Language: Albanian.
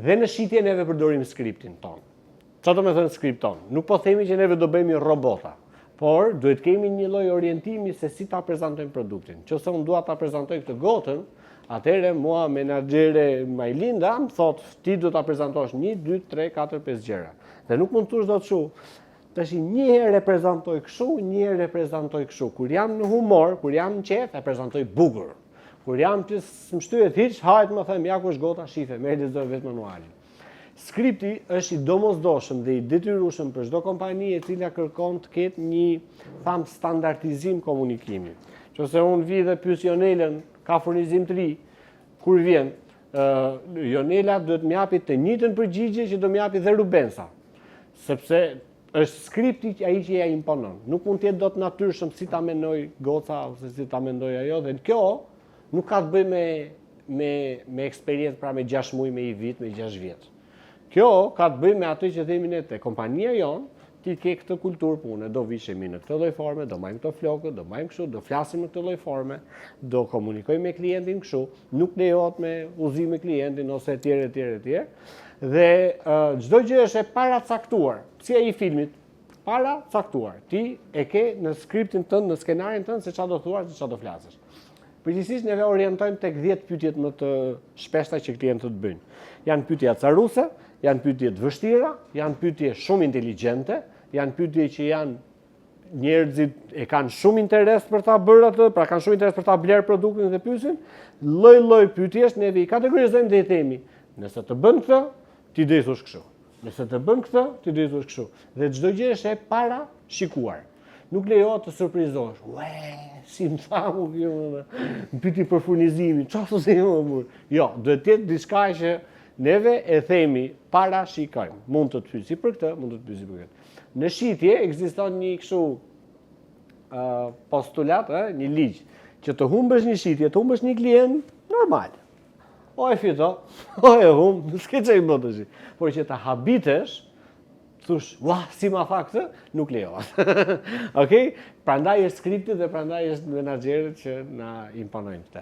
Dhe në shitje neve përdorim skriptin ton. Çfarë do të thënë skript ton? Nuk po themi që neve do bëjmë robota, por duhet kemi një lloj orientimi se si ta prezantojmë produktin. Nëse unë dua ta prezantoj këtë gotën, atëherë mua menaxhere Majlinda më thot ti do ta prezantosh 1, 2, 3, 4, 5 gjëra. Dhe nuk mund të thosh dot kështu. Tash një herë e prezantoj kështu, një herë e prezantoj kështu. Kur jam në humor, kur jam në qejf, e prezantoj bukur. Kur jam që më shtyhet hiç, hajt më them ja ku është gota, shife, më lexoj vetë manualin. Skripti është i domosdoshëm dhe i detyrueshëm për çdo kompani e cila kërkon të ketë një standardizim komunikimi. Nëse unë vi dhe pyes Jonelën, ka furnizim të ri, kur vjen, Jonela duhet më japi të njëjtën përgjigje që do më japi dhe Rubensa. Sepse është skripti ai që ja imponon. Nuk mund të jetë dot natyrshëm si ta mendoj goca ose si ta mendoj ajo dhe kjo nuk ka të bëjë me eksperiencë, pra me 6 muaj, me 1 vit, me 6 vjet. Kjo ka të bëjë me atë që themi ne te kompania jon, ti ke këtë kulturë pune, do vishemi në këtë lloj forme, do majmë këto flokë, do majmë kështu, do flasim në këtë lloj forme, do komunikojmë me klientin kështu, nuk lejohet me udhëzim me klientin ose etj. Dhe çdo gjë është e paracaktuar, si ai i filmit, paracaktuar. Ti e ke në skriptin tënd, në skenarin tënd se çfarë do thuash, se çfarë do flasësh. Përgjithsisht neve orientojmë tek 10 pyetjet më të shpeshta që klientët bëjnë. Janë pyetja caruse, janë pyetje të vështira, janë pyetje shumë inteligjente, janë pyetje që njerëzit e kanë shumë interes për ta bërë atë, pra kanë shumë interes për ta bler produktin dhe pyesin. Lloj pyetjesh neve i kategorizojmë dhe i themi, nëse të bën këtë, ti do i thosh kështu. Nëse të bën këtë, ti do i thosh kështu. Dhe çdo gjë është e parashikuar. Nuk lejohet të surprizohesh. Ue, si më thamu kjo, më pyeti për furnizimin, çfarë thosë më burr. Jo, duhet të jetë diçka që neve e themi, parashikojmë. Mund të pyesi për këtë, mund të pyesi për këtë. Në shitje ekziston një kështu postulat, një ligj, që të humbësh një shitje, të humbësh një klient normal. O e fito, o e humb, s'ke çaj më tash. Por që ta habitesh, thush, ua, si ma tha këtë, nuk lejohet. Okej? Prandaj është skripti dhe prandaj është menaxherët që na imponojnë këtë.